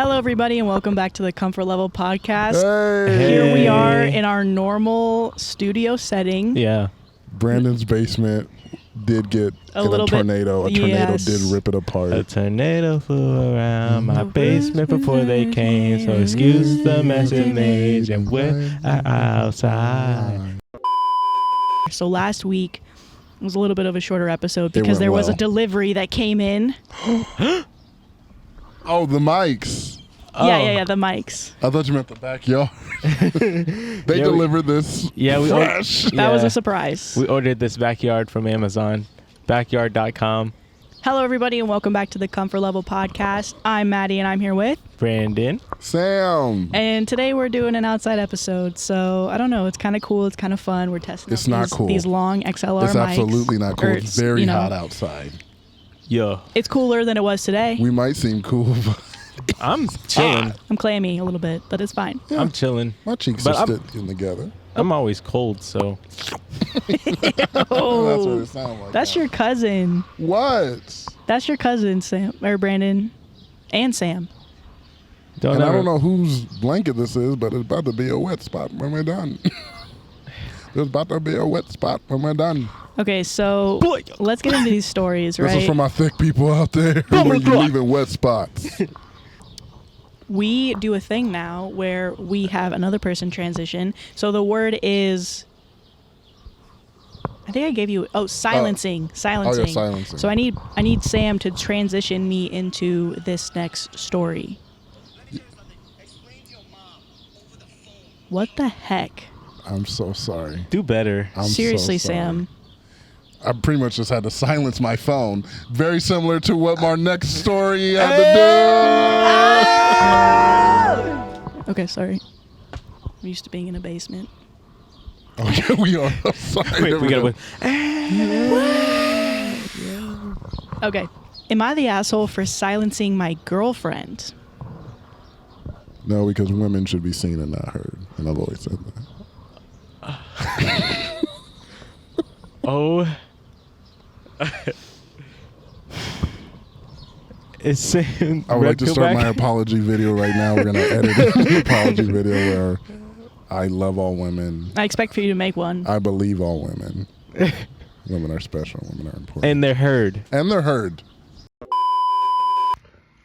Hello, everybody, and welcome back to the ComfortLevel podcast. Hey. Here we are in our normal studio setting. Yeah. Brandon's basement did get A in little a tornado. bit, A tornado yes. did rip it apart. A tornado flew around my basement before they came, so excuse the mess it made, and we're outside. So last week was a little bit of a shorter episode because there was a delivery that came in. Oh, the mics. Yeah, the mics. I thought you meant the backyard. They delivered this fresh. That was a surprise. We ordered this backyard from Amazon, backyard.com. Hello, everybody, and welcome back to the ComfortLevel podcast. I'm Maddie, and I'm here with Brandon. Sam. And today we're doing an outside episode, so I don't know. It's kind of cool. It's kind of fun. We're testing these long XLR mics. It's absolutely not cool. It's very hot outside. Yeah. It's cooler than it was today. We might seem cool, but I'm chilling. I'm clammy a little bit, but it's fine. Yeah. I'm chilling. My cheeks are sticking together. I'm always cold, so. Oh, that's what it sounds like. That's your cousin. What? That's your cousin, Sam, or Brandon, and Sam. I don't know whose blanket this is, but it's about to be a wet spot when we're done. There's about to be a wet spot when we're done. Okay, so let's get into these stories, right? This is for my thick people out there where you leaving wet spots. We do a thing now where we have another person transition. So the word is, I think I gave you, silencing. Silencing. Oh, yeah, silencing. So I need Sam to transition me into this next story. What the heck? I'm so sorry. Do better. Seriously, so sorry. Sam. I pretty much just had to silence my phone. Very similar to what our next story had to do. Okay, sorry. I'm used to being in a basement. Oh, yeah, we are. I'm sorry. Wait, we gotta. Okay. Am I the asshole for silencing my girlfriend? No, because women should be seen and not heard. And I've always said that. Oh. It's saying. I would like to start my apology video right now. We're going to edit an apology video where I love all women. I expect for you to make one. I believe all women. Women are special. Women are important. And they're heard. And they're heard.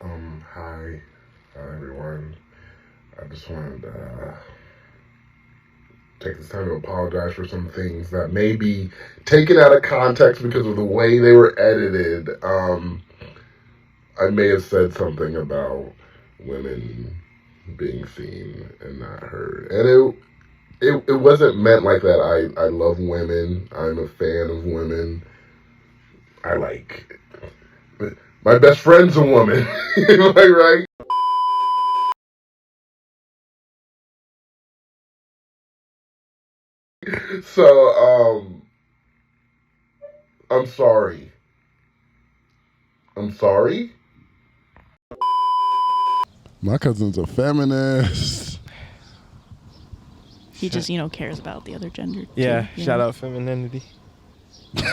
Hi, everyone. I just wanted to take this time to apologize for some things that may be taken out of context because of the way they were edited. I may have said something about women being seen and not heard. And it wasn't meant like that. I love women. I'm a fan of women. My best friend's a woman. Right? So, I'm sorry. My cousin's a feminist. He just, cares about the other gender. Yeah, too, shout out femininity.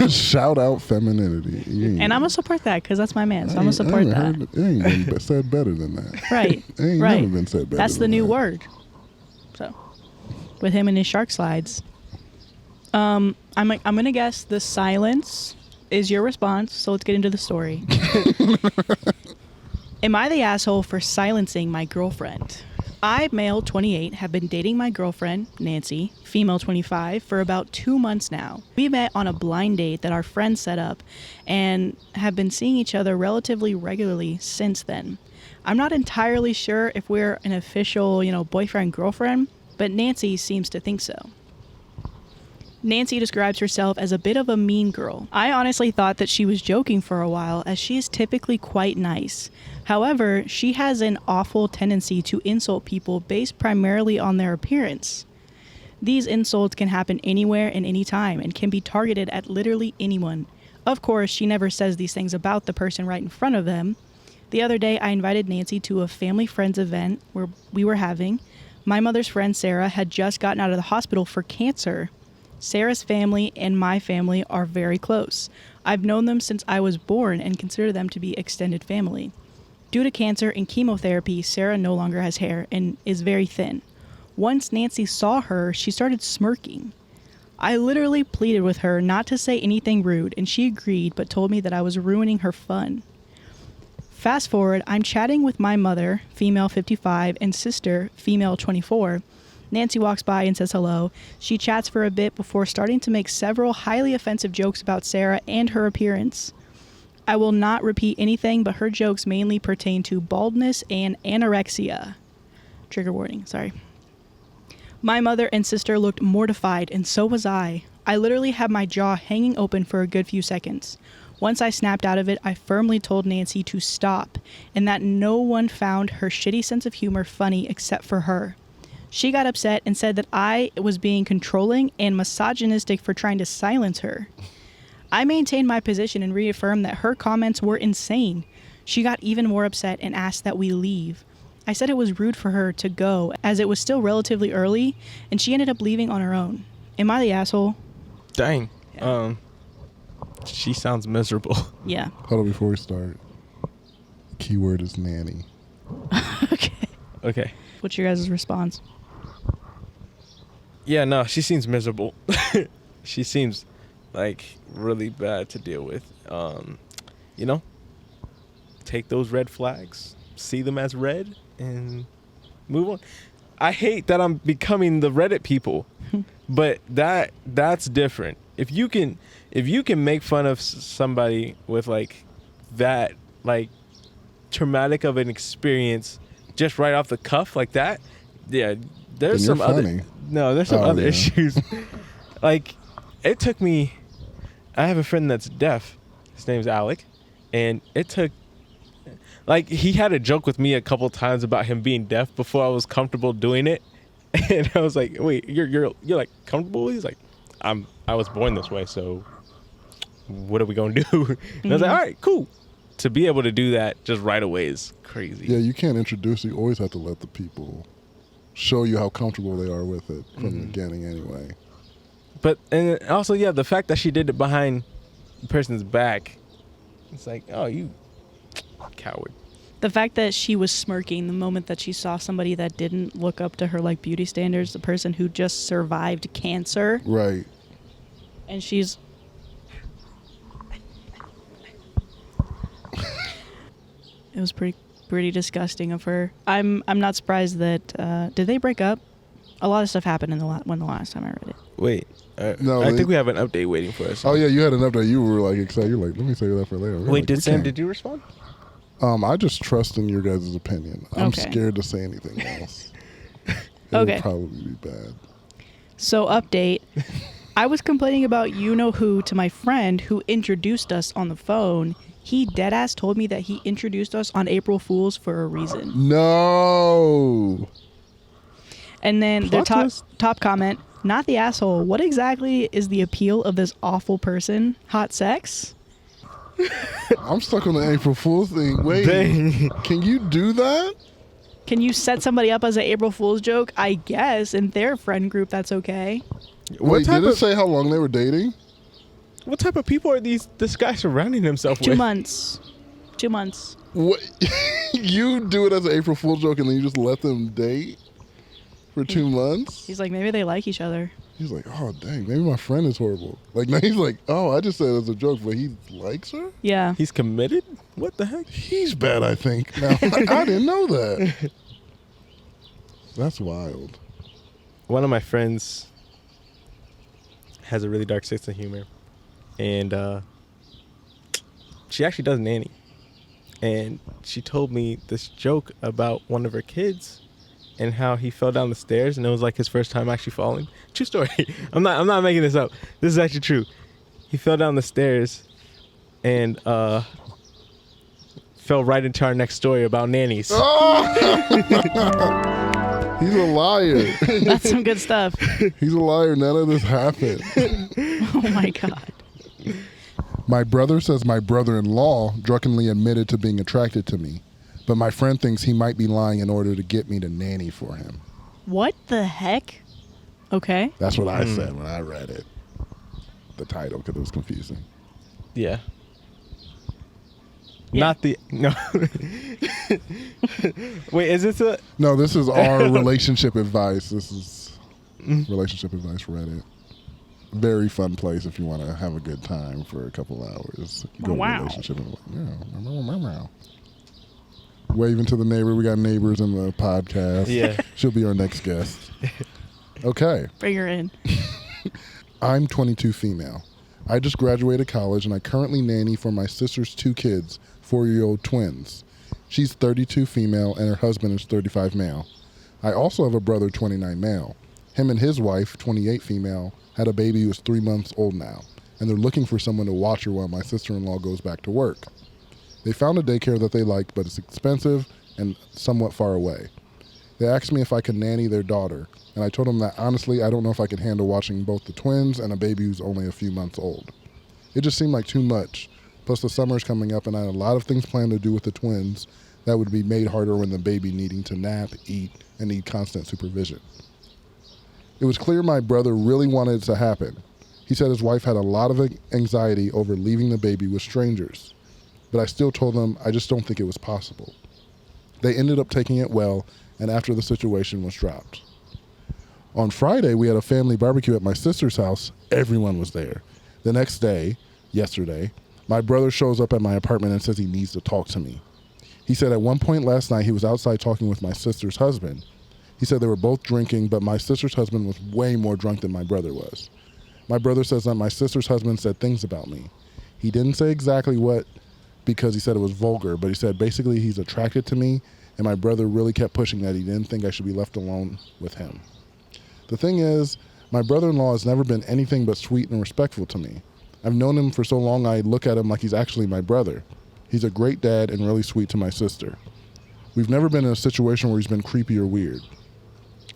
Shout out femininity. And I'm going to support that because that's my man. So I'm going to support that. It ain't been said better than that. Right. It ain't right. never been said better That's the than new that. word. So, with him and his shark slides. I'm going to guess the silence is your response. So let's get into the story. Am I the asshole for silencing my girlfriend? I, male 28, have been dating my girlfriend, Nancy, female 25, for about 2 months now. We met on a blind date that our friends set up and have been seeing each other relatively regularly since then. I'm not entirely sure if we're an official, boyfriend-girlfriend, but Nancy seems to think so. Nancy describes herself as a bit of a mean girl. I honestly thought that she was joking for a while, as she is typically quite nice. However, she has an awful tendency to insult people based primarily on their appearance. These insults can happen anywhere and anytime and can be targeted at literally anyone. Of course, she never says these things about the person right in front of them. The other day, I invited Nancy to a family friends event where we were having. My mother's friend Sarah had just gotten out of the hospital for cancer. Sarah's family and my family are very close. I've known them since I was born and consider them to be extended family. Due to cancer and chemotherapy, Sarah no longer has hair and is very thin. Once Nancy saw her, she started smirking. I literally pleaded with her not to say anything rude, and she agreed but told me that I was ruining her fun. Fast forward, I'm chatting with my mother, female 55, and sister, female 24. Nancy walks by and says hello. She chats for a bit before starting to make several highly offensive jokes about Sarah and her appearance. I will not repeat anything, but her jokes mainly pertain to baldness and anorexia. Trigger warning, sorry. My mother and sister looked mortified, and so was I. I literally had my jaw hanging open for a good few seconds. Once I snapped out of it, I firmly told Nancy to stop, and that no one found her shitty sense of humor funny except for her. She got upset and said that I was being controlling and misogynistic for trying to silence her. I maintained my position and reaffirmed that her comments were insane. She got even more upset and asked that we leave. I said it was rude for her to go, as it was still relatively early, and she ended up leaving on her own. Am I the asshole? Dang. She sounds miserable. Yeah. Hold on, before we start. Keyword is nanny. Okay. What's your guys' response? Yeah, no, she seems miserable. She seems like really bad to deal with. You know, take those red flags, see them as red, and move on. I hate that I'm becoming the Reddit people, but that's different. If you can make fun of somebody with like that, like traumatic of an experience, just right off the cuff like that, yeah, there's some other. No, there's some other issues. Like, it took me. I have a friend that's deaf. His name's Alec, and it took. Like, he had a joke with me a couple times about him being deaf before I was comfortable doing it, and I was like, "Wait, you're like comfortable?" He's like, I was born this way, so what are we gonna do?" And I was like, "All right, cool." To be able to do that just right away is crazy. Yeah, you can't introduce. You always have to let the people show you how comfortable they are with it from the beginning, anyway. But and also, yeah, the fact that she did it behind the person's back, it's like, oh, you coward. The fact that she was smirking the moment that she saw somebody that didn't look up to her like beauty standards, the person who just survived cancer. Right. And she's... It was pretty disgusting of her. I'm not surprised that... did they break up? A lot of stuff happened when the last time I read it. Wait. No, I think we have an update waiting for us. Oh, yeah, you had an update. You were like excited. You're like, let me save that for later. Wait, did you respond? I just trust in your guys' opinion. I'm scared to say anything else. It'll probably be bad. So, update. I was complaining about you-know-who to my friend who introduced us on the phone. He deadass told me that he introduced us on April Fool's for a reason. No! And then their top comment, not the asshole. What exactly is the appeal of this awful person? Hot sex? I'm stuck on the April Fool's thing. Wait, can you do that? Can you set somebody up as an April Fool's joke? I guess in their friend group, that's okay. Wait, did it say how long they were dating? What type of people are this guy surrounding himself with? 2 months. 2 months. What? You do it as an April Fool's joke and then you just let them date for 2 months? He's like, maybe they like each other. He's like, oh, dang, maybe my friend is horrible. Like, now he's like, oh, I just said it as a joke, but he likes her? Yeah. He's committed? What the heck? He's bad, I think. Now, I didn't know that. That's wild. One of my friends has a really dark sense of humor. And she actually does nanny. And she told me this joke about one of her kids and how he fell down the stairs and it was like his first time actually falling. True story. I'm not making this up. This is actually true. He fell down the stairs and fell right into our next story about nannies. Oh! He's a liar. That's some good stuff. He's a liar. None of this happened. Oh my God. My brother says my brother-in-law drunkenly admitted to being attracted to me, but my friend thinks he might be lying in order to get me to nanny for him. What the heck? Okay. That's what I said when I read it. The title, because it was confusing. Yeah. Yeah. Not the no. Wait, is this a? No, this is our relationship advice. This is relationship advice Reddit. Very fun place if you want to have a good time for a couple hours. Go to relationship advice. Waving to the neighbor. We got neighbors in the podcast. Yeah. She'll be our next guest. Okay. Bring her in. I'm 22 female. I just graduated college and I currently nanny for my sister's 2 kids, 4-year-old twins. She's 32 female and her husband is 35 male. I also have a brother, 29 male. Him and his wife, 28 female, had a baby who is 3 months old now, and they're looking for someone to watch her while my sister-in-law goes back to work. They found a daycare that they like, but it's expensive and somewhat far away. They asked me if I could nanny their daughter, and I told them that honestly I don't know if I could handle watching both the twins and a baby who's only a few months old. It just seemed like too much. Plus the summer is coming up and I had a lot of things planned to do with the twins that would be made harder when the baby needing to nap, eat, and need constant supervision. It was clear my brother really wanted it to happen. He said his wife had a lot of anxiety over leaving the baby with strangers, but I still told them I just don't think it was possible. They ended up taking it well, and after the situation was dropped. On Friday, we had a family barbecue at my sister's house. Everyone was there. The next day, yesterday, my brother shows up at my apartment and says he needs to talk to me. He said at one point last night he was outside talking with my sister's husband. He said they were both drinking, but my sister's husband was way more drunk than my brother was. My brother says that my sister's husband said things about me. He didn't say exactly what because he said it was vulgar, but he said basically he's attracted to me, and my brother really kept pushing that he didn't think I should be left alone with him. The thing is, my brother-in-law has never been anything but sweet and respectful to me. I've known him for so long I look at him like he's actually my brother. He's a great dad and really sweet to my sister. We've never been in a situation where he's been creepy or weird.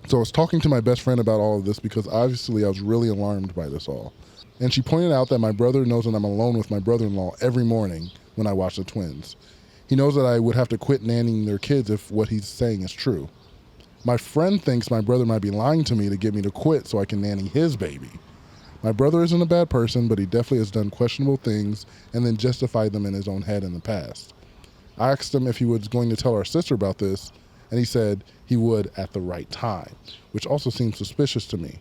So I was talking to my best friend about all of this because obviously I was really alarmed by this all. And she pointed out that my brother knows that I'm alone with my brother-in-law every morning when I watch the twins. He knows that I would have to quit nannying their kids if what he's saying is true. My friend thinks my brother might be lying to me to get me to quit so I can nanny his baby. My brother isn't a bad person, but he definitely has done questionable things and then justified them in his own head in the past. I asked him if he was going to tell our sister about this, and he said he would at the right time, which also seems suspicious to me.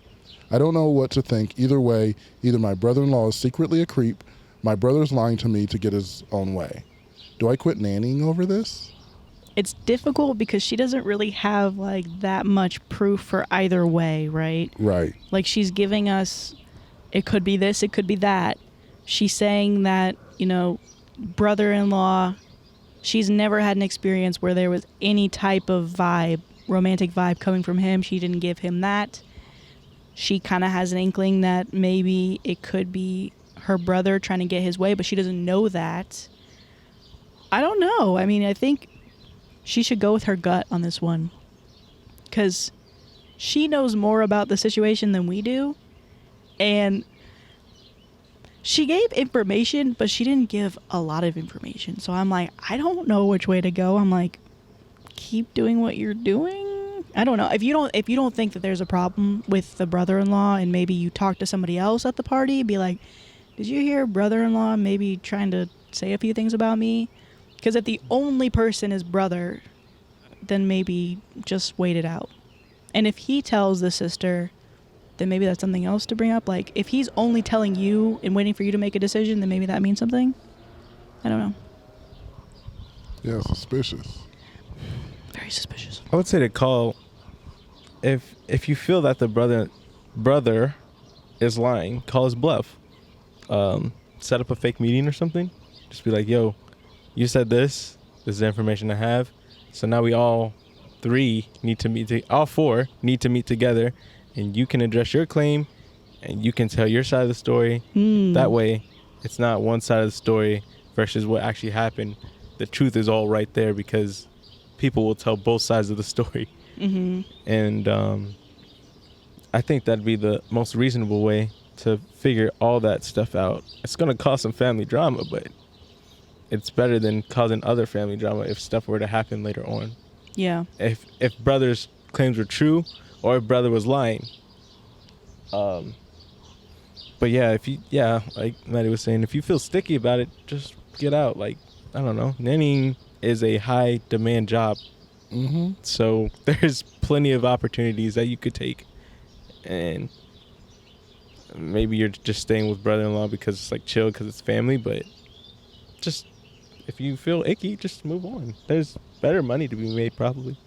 I don't know what to think. Either way, either my brother-in-law is secretly a creep, my brother's lying to me to get his own way. Do I quit nannying over this? It's difficult because she doesn't really have like that much proof for either way, right? Right. Like she's giving us, it could be this, it could be that. She's saying that, brother-in-law, she's never had an experience where there was any type of vibe, romantic vibe coming from him. She didn't give him that. She kind of has an inkling that maybe it could be her brother trying to get his way, but she doesn't know that. I don't know. I mean, I think she should go with her gut on this one because she knows more about the situation than we do. And she gave information, but she didn't give a lot of information. So I'm like, I don't know which way to go. I'm like, keep doing what you're doing. I don't know. If you don't think that there's a problem with the brother-in-law and maybe you talk to somebody else at the party, be like, did you hear brother-in-law maybe trying to say a few things about me? Because if the only person is brother, then maybe just wait it out. And if he tells the sister, then maybe that's something else to bring up. Like, if he's only telling you and waiting for you to make a decision, then maybe that means something. I don't know. Yeah, suspicious. Very suspicious. I would say to call if you feel that the brother is lying, call his bluff. Set up a fake meeting or something. Just be like, yo, you said this. This is the information I have. So now we all four need to meet together, and you can address your claim, and you can tell your side of the story. That way, it's not one side of the story versus what actually happened. The truth is all right there because people will tell both sides of the story. Mm-hmm. And I think that'd be the most reasonable way to figure all that stuff out. It's going to cause some family drama, but it's better than causing other family drama if stuff were to happen later on. Yeah. If brother's claims were true or if brother was lying. But yeah, like Maddie was saying, if you feel sticky about it, just get out. Like, I don't know. Nannying is a high demand job. Mm-hmm. So there's plenty of opportunities that you could take. And maybe you're just staying with brother-in-law because it's like chill because it's family, but just if you feel icky, just move on. There's better money to be made probably.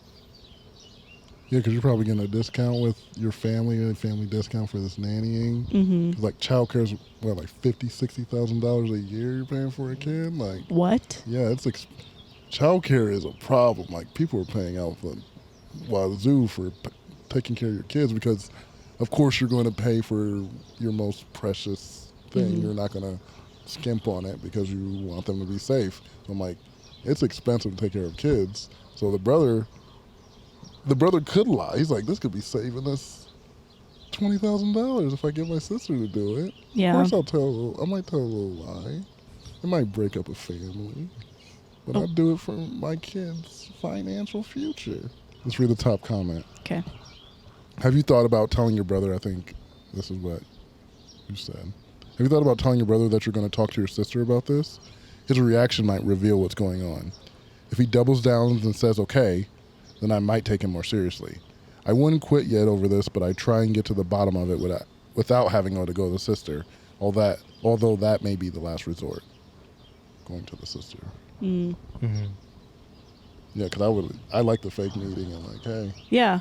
Yeah, because you're probably getting a discount with your family, a family discount for this nannying. Mm-hmm. 'Cause, like childcare's what, like $50,000-$60,000 a year you're paying for a kid. Like, What? yeah, it's childcare is a problem. Like people are paying out for wazoo for taking care of your kids because, of course, you're going to pay for your most precious thing. Mhm. You're not going to skimp on it because you want them to be safe. So I'm like, it's expensive to take care of kids. So the brother could lie. He's like, this could be saving us $20,000 if I get my sister to do it. Yeah. Of course, I might tell a little lie. It might break up a family, but I'll do it for my kids' financial future. Let's read the top comment. Okay. Have you thought about telling your brother? I think this is what you said. Have you thought about telling your brother that you're going to talk to your sister about this? His reaction might reveal what's going on. If he doubles down and says okay, then I might take him more seriously. I wouldn't quit yet over this, but I try and get to the bottom of it without having to go to the sister. Although that may be the last resort. Going to the sister. Mm. Mm-hmm. Yeah, because I like the fake meeting and like, hey, Yeah.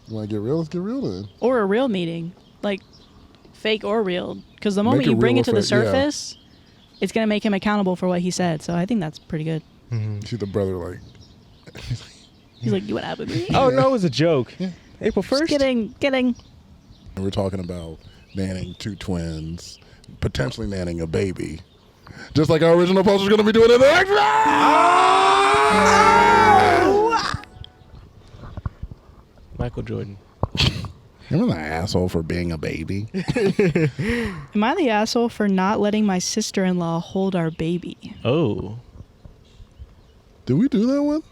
you want to get real? Let's get real then. Or a real meeting, like fake or real. Because the moment Make it you bring real it to or the fake, yeah. surface, it's going to make him accountable for what he said. So I think that's pretty good. Mm-hmm. You see the brother like, He's like, you want to have with me? Oh, no, it was a joke. Yeah. April 1st? Just kidding. we're talking about nanning 2 twins, potentially nanning a baby. Just like our original poster's going to be doing in the next Michael Jordan. Am I the asshole for being a baby? Am I the asshole for not letting my sister-in-law hold our baby? Oh. Did we do that one?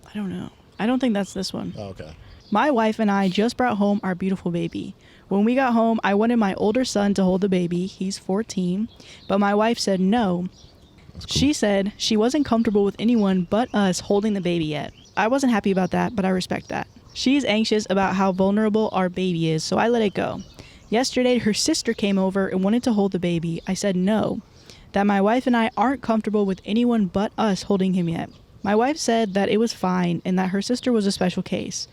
I don't know. I don't think that's this one. Oh, okay. My wife and I just brought home our beautiful baby. When we got home, I wanted my older son to hold the baby. He's 14. But my wife said no. That's cool. She said she wasn't comfortable with anyone but us holding the baby yet. I wasn't happy about that, but I respect that. She's anxious about how vulnerable our baby is, so I let it go. Yesterday, her sister came over and wanted to hold the baby. I said no, that my wife and I aren't comfortable with anyone but us holding him yet. My wife said that it was fine and that her sister was a special case.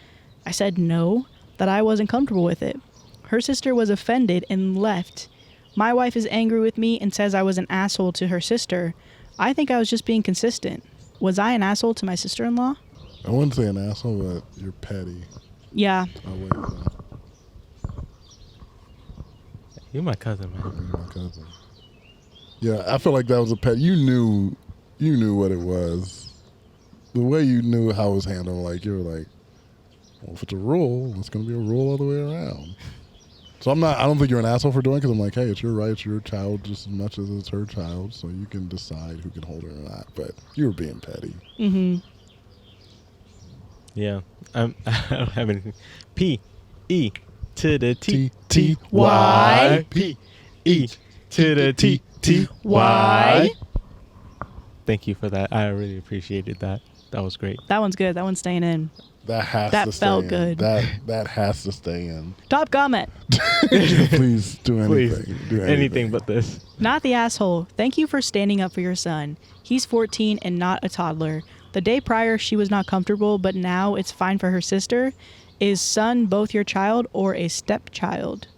I said no, that I wasn't comfortable with it. Her sister was offended and left. My wife is angry with me and says I was an asshole to her sister. I think I was just being consistent. Was I an asshole to my sister-in-law? I wouldn't say an asshole, but you're petty. Yeah. I wouldn't say. You're my cousin, man. You're my cousin. Yeah, I feel like that was a pet. You knew what it was. The way you knew how it was handled, like you were like, well, if it's a rule, it's going to be a rule all the way around. So I don't think you're an asshole for doing it because I'm like, hey, it's your right, it's your child just as much as it's her child, so you can decide who can hold her or not. But you were being petty. Mm-hmm. Yeah. I don't have anything. P-E to the T-Y. T-T-Y. P-E to the T-T-Y. Thank you for that. I really appreciated that. That was great. That one's good. That one's staying in. That has That to stay felt in. good. That has to stay in. Top comment. Please do anything. Please. Do Anything but this. Not the asshole. Thank you for standing up for your son. He's 14 and not a toddler. The day prior, she was not comfortable, but now it's fine for her sister. Is son both your child or a stepchild?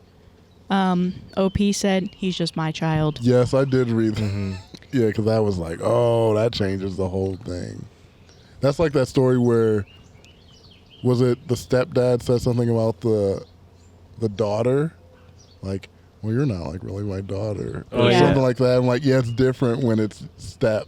OP said, he's just my child. Yes, I did read. Yeah, because I was like, oh, that changes the whole thing. That's like that story where, was it the stepdad said something about the daughter? Like, well, you're not like really my daughter. Oh, Or yeah. something like that. I'm like, yeah, it's different when it's step.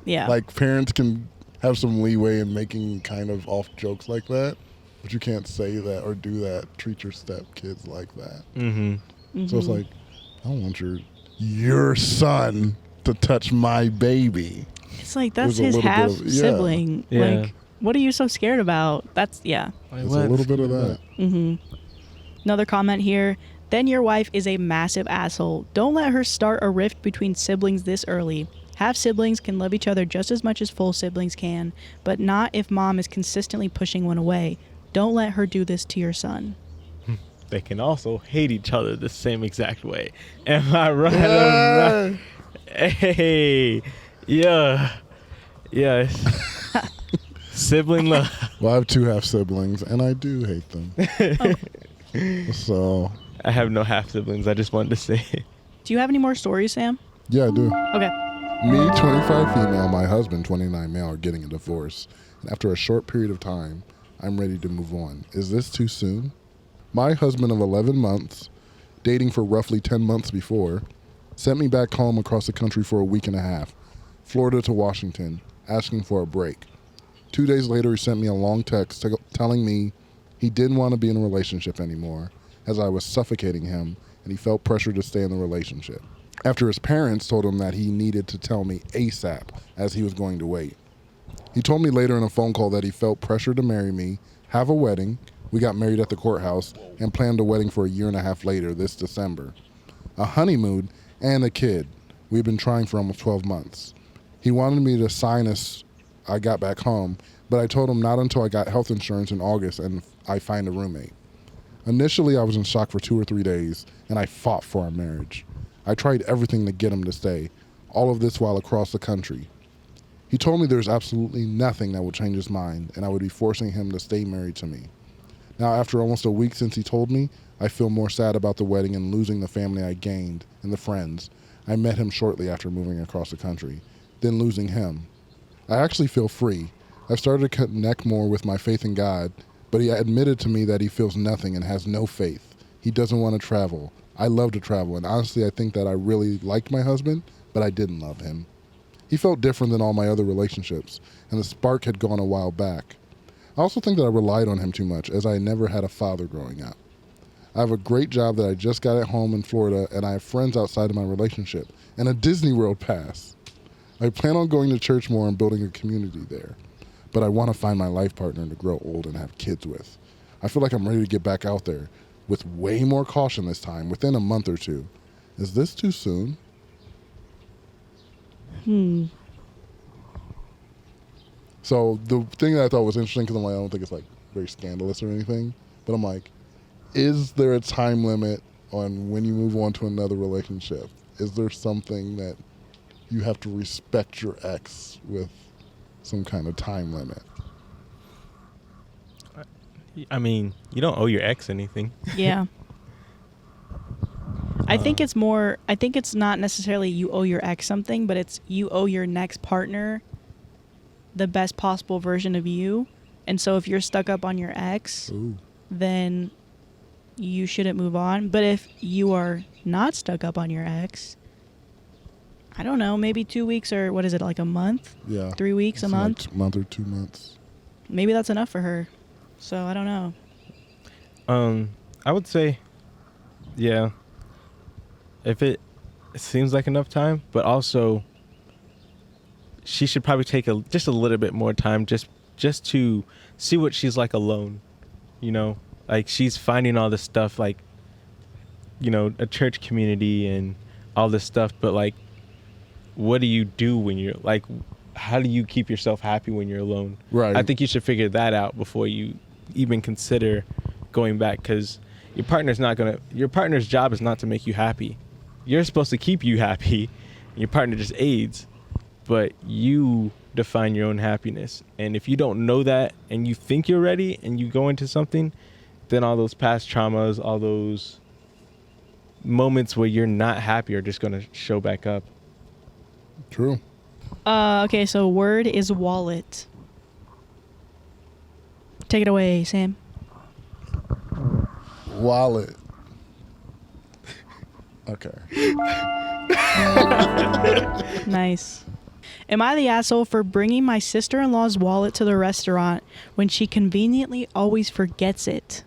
Yeah. Like, parents can have some leeway in making kind of off jokes like that, but you can't say that or do that, treat your step kids like that. Mm-hmm. So it's like, I don't want your son to touch my baby. It's like, that's There's a his little bit half of- yeah. sibling. Yeah. Like, what are you so scared about? That's, yeah. It's a little bit of that. Another comment here. Then your wife is a massive asshole. Don't let her start a rift between siblings this early. Half siblings can love each other just as much as full siblings can, but not if mom is consistently pushing one away. Don't let her do this to your son. They can also hate each other the same exact way. Am I right? Or not? Hey, yeah, yes. Sibling love. Well, I have 2 half siblings, and I do hate them. So. I have no half siblings. I just wanted to say. Do you have any more stories, Sam? Yeah, I do. Okay. Me, 25 female, my husband, 29 male, are getting a divorce. And after a short period of time, I'm ready to move on. Is this too soon? My husband of 11 months, dating for roughly 10 months before, sent me back home across the country for a week and a half, Florida to Washington, asking for a break. 2 days later, he sent me a long text telling me he didn't want to be in a relationship anymore, as I was suffocating him, and he felt pressure to stay in the relationship. After his parents told him that he needed to tell me ASAP, as he was going to wait. He told me later in a phone call that he felt pressure to marry me, have a wedding. We got married at the courthouse and planned a wedding for a year and a half later this December. A honeymoon and a kid. We've been trying for almost 12 months. He wanted me to sign as I got back home, but I told him not until I got health insurance in August and I find a roommate. Initially, I was in shock for 2 or 3 days, and I fought for our marriage. I tried everything to get him to stay, all of this while across the country. He told me there's absolutely nothing that would change his mind, and I would be forcing him to stay married to me. Now, after almost a week since he told me, I feel more sad about the wedding and losing the family I gained and the friends. I met him shortly after moving across the country, then losing him. I actually feel free. I've started to connect more with my faith in God, but he admitted to me that he feels nothing and has no faith. He doesn't want to travel. I love to travel, and honestly, I think that I really liked my husband, but I didn't love him. He felt different than all my other relationships, and the spark had gone a while back. I also think that I relied on him too much, as I never had a father growing up. I have a great job that I just got at home in Florida, and I have friends outside of my relationship, and a Disney World pass. I plan on going to church more and building a community there, but I want to find my life partner to grow old and have kids with. I feel like I'm ready to get back out there, with way more caution this time, within a month or 2. Is this too soon? So the thing that I thought was interesting, because I'm like, I don't think it's like very scandalous or anything, but I'm like, is there a time limit on when you move on to another relationship? Is there something that you have to respect your ex with some kind of time limit? I mean, you don't owe your ex anything. Yeah. I think it's not necessarily you owe your ex something, but it's you owe your next partner the best possible version of you. And so if you're stuck up on your ex, then you shouldn't move on. But if you are not stuck up on your ex, I don't know, maybe 2 weeks or what is it, like a month? Yeah. 3 weeks, a month? Like a month or 2 months. Maybe that's enough for her. So I don't know. I would say, yeah, if it seems like enough time, but also she should probably take just a little bit more time just to see what she's like alone, you know? Like, she's finding all this stuff, like, you know, a church community and all this stuff, but, like, what do you do when you're, like, how do you keep yourself happy when you're alone? Right. I think you should figure that out before you even consider going back, because your partner's job is not to make you happy. You're supposed to keep you happy, and your partner just aids, but you define your own happiness. And if you don't know that and you think you're ready and you go into something, then all those past traumas, all those moments where you're not happy are just going to show back up. True. Okay, so word is wallet. Take it away, Sam. Wallet. Okay. Nice. Am I the asshole for bringing my sister-in-law's wallet to the restaurant when she conveniently always forgets it?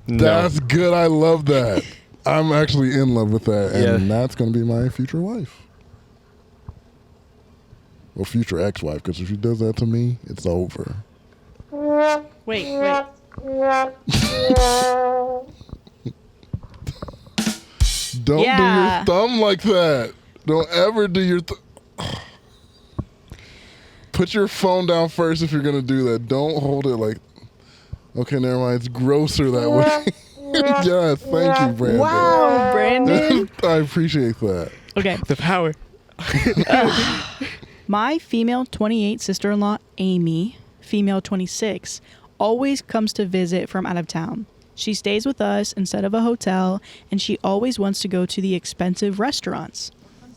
No. That's good. I love that. I'm actually in love with that. And that's going to be my future wife. Well, future ex-wife, because if she does that to me, it's over. Wait. Don't do your thumb like that. Don't ever do your Put your phone down first if you're gonna do that. Don't hold it like. Okay, never mind. It's grosser that way. Yes, thank you, Brandon. Wow, Brandon. I appreciate that. Okay. The power. My female 28 sister-in-law, Amy, female 26, always comes to visit from out of town. She stays with us instead of a hotel, and she always wants to go to the expensive restaurants.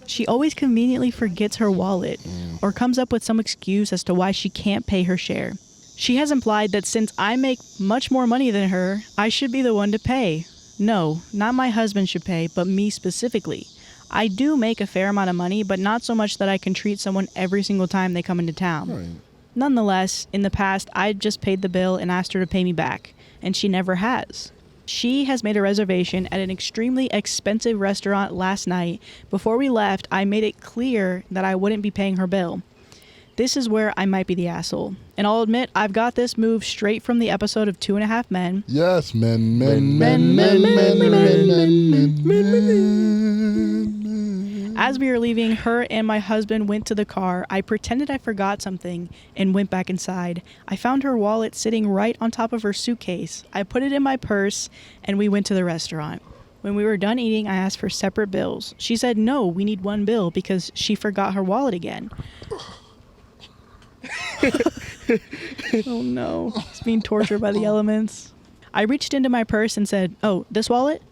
She always conveniently forgets her wallet or comes up with some excuse as to why she can't pay her share. She has implied that since I make much more money than her, I should be the one to pay. No, not my husband should pay, but me specifically. I do make a fair amount of money, but not so much that I can treat someone every single time they come into town. Right. Nonetheless, in the past, I just paid the bill and asked her to pay me back, and she never has. She has made a reservation at an extremely expensive restaurant last night. Before we left, I made it clear that I wouldn't be paying her bill. This is where I might be the asshole. And I'll admit, I've got this move straight from the episode of 2.5 Men. Yes, men. As we were leaving, her and my husband went to the car. I pretended I forgot something and went back inside. I found her wallet sitting right on top of her suitcase. I put it in my purse, and we went to the restaurant. When we were done eating, I asked for separate bills. She said, no, we need one bill because she forgot her wallet again. Oh no, he's being tortured by the elements. I reached into my purse and said, oh, this wallet?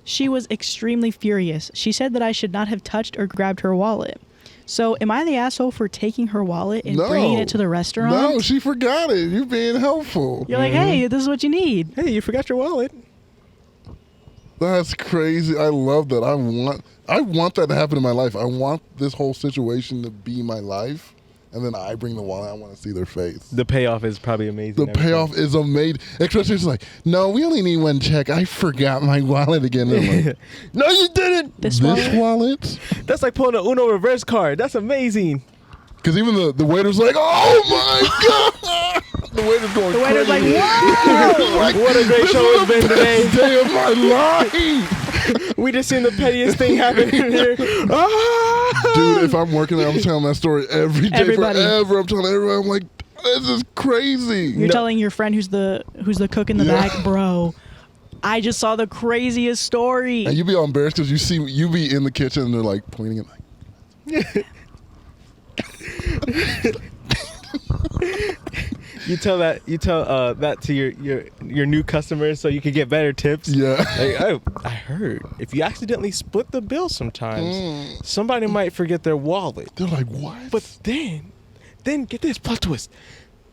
She was extremely furious. She said that I should not have touched or grabbed her wallet. So am I the asshole for taking her wallet and bringing it to the restaurant? No, she forgot it. You're being helpful. You're like, hey, this is what you need. Hey, you forgot your wallet. That's crazy. I love that. I want that to happen in my life. I want this whole situation to be my life. And then I bring the wallet. I want to see their face. The payoff is probably amazing. The payoff is amazing. Especially it's like, no, we only need one check. I forgot my wallet again. And like, no, you didn't. This wallet? That's like pulling an Uno reverse card. That's amazing. Because even the waiter's like, oh my God. The waiter's going crazy. The waiter's like, wow. Like, what a great show it's been today. Day of my life. We just seen the pettiest thing happen in here. Ah! Dude, if I'm working there, I'm telling that story every day forever. I'm telling everybody, I'm like, this is crazy. You're telling your friend who's the cook in the back, bro, I just saw the craziest story. And you be all embarrassed because you be in the kitchen and they're like pointing at like. You tell that to your new customers so you can get better tips. Yeah. Like, I heard if you accidentally split the bill sometimes, somebody might forget their wallet. They're like, what? But then get this plot twist.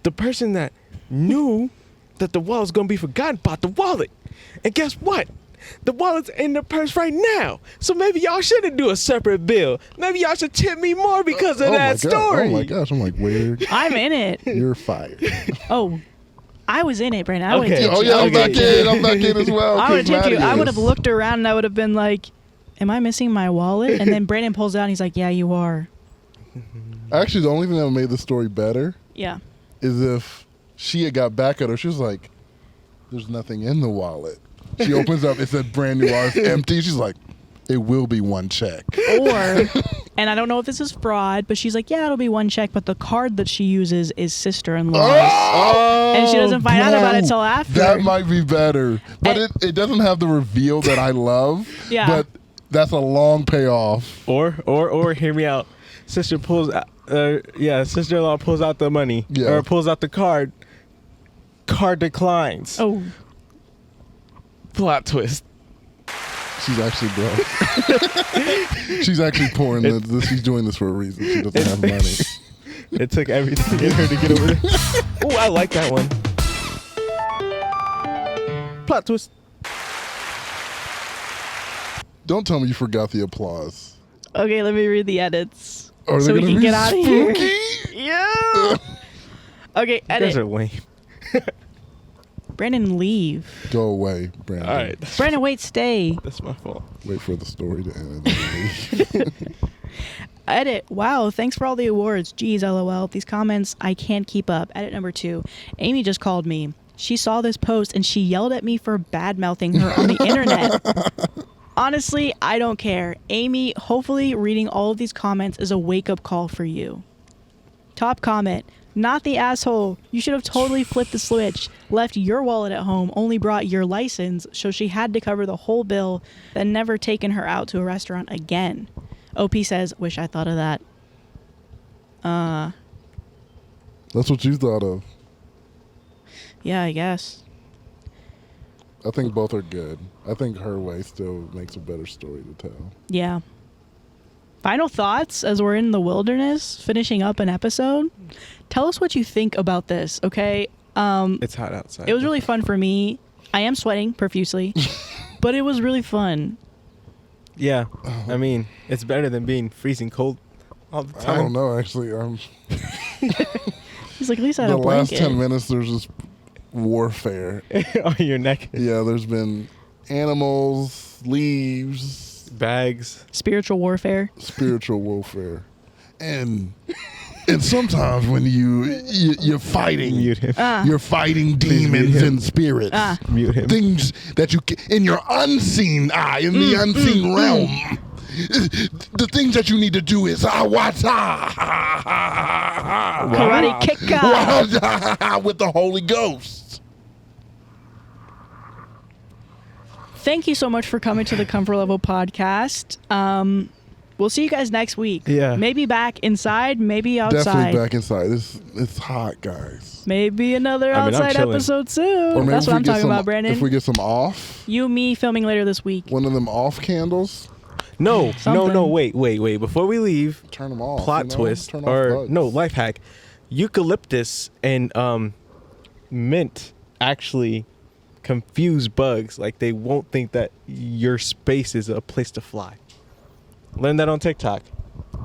The person that knew that the wallet was gonna be forgotten bought the wallet. And guess what? The wallet's in the purse right now. So maybe y'all shouldn't do a separate bill. Maybe y'all should tip me more because of that story. Oh my gosh. I'm like, where? I'm in it. You're fired. Oh, I was in it, Brandon. I would have tipped Oh you. yeah, I'm back in. I'm back in as well. I would have tipped you. I would have looked around and I would have been like, am I missing my wallet? And then Brandon pulls it out and he's like, yeah, you are. Actually, the only thing that made the story better Yeah. is if she had got back at her. She was like, there's nothing in the wallet. She opens up, it said brand new wallet, it's empty. She's like, it will be one check. Or, and I don't know if this is fraud, but she's like, yeah, it'll be one check, but the card that she uses is sister-in-law's. Oh, And she doesn't find out about it till after. That might be better. But it doesn't have the reveal that I love. Yeah. But that's a long payoff. Or hear me out. Sister-in-law pulls out the money or pulls out the card. Card declines. Oh. Plot twist. She's actually broke. She's actually pouring this. She's doing this for a reason. She doesn't have money. It took everything in her to get over there. Oh, I like that one. Plot twist. Don't tell me you forgot the applause. Okay, let me read the edits. Are so they we gonna can be get out of here. spooky? Yeah. Okay, You guys are edit. lame. Brandon, leave. Go away, Brandon. All right. Brandon, wait, stay. That's my fault. Wait for the story to end. And then leave. Edit. Wow, thanks for all the awards. Geez, LOL. These comments, I can't keep up. Edit number 2. Amy just called me. She saw this post and she yelled at me for bad-mouthing her on the internet. Honestly, I don't care. Amy, hopefully reading all of these comments is a wake-up call for you. Top comment. Not the asshole. You should have totally flipped the switch. Left your wallet at home, only brought your license, so she had to cover the whole bill, then never taken her out to a restaurant again. OP says, wish I thought of that. That's what you thought of. Yeah, I guess. I think both are good. I think her way still makes a better story to tell. Yeah. Final thoughts as we're in the wilderness, finishing up an episode. Tell us what you think about this, okay? It's hot outside. It was really fun for me. I am sweating profusely, but it was really fun. Yeah. I mean, it's better than being freezing cold all the time. I don't know, actually. He's like, at least I had The a last blanket. 10 minutes, there's this warfare. On your neck. Yeah, there's been animals, leaves, Bags. Spiritual warfare. spiritual warfare. And sometimes when you're fighting, Mute him. you're fighting Please mute demons him. and spirits. Mute him. Things that you in your unseen eye, in the unseen realm. The things that you need to do is Karate kick with the Holy Ghost. Thank you so much for coming to the Comfort Level podcast. We'll see you guys next week. Yeah. Maybe back inside, maybe outside. Definitely back inside. It's hot, guys. Maybe another I mean, I'm outside chilling. episode Or soon. maybe That's if what we I'm get talking some- about, Brandon. If we get some off, You, me filming later this week. one of them off candles, No, Something. wait. Before we leave, turn them off. plot you know? twist Turn off or bugs. no, life hack. Eucalyptus and mint actually confuse bugs. Like they won't think that your space is a place to fly. Learn that on TikTok.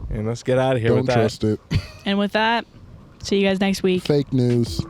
And let's get out of here Don't with that. trust it. And with that, see you guys next week. Fake news.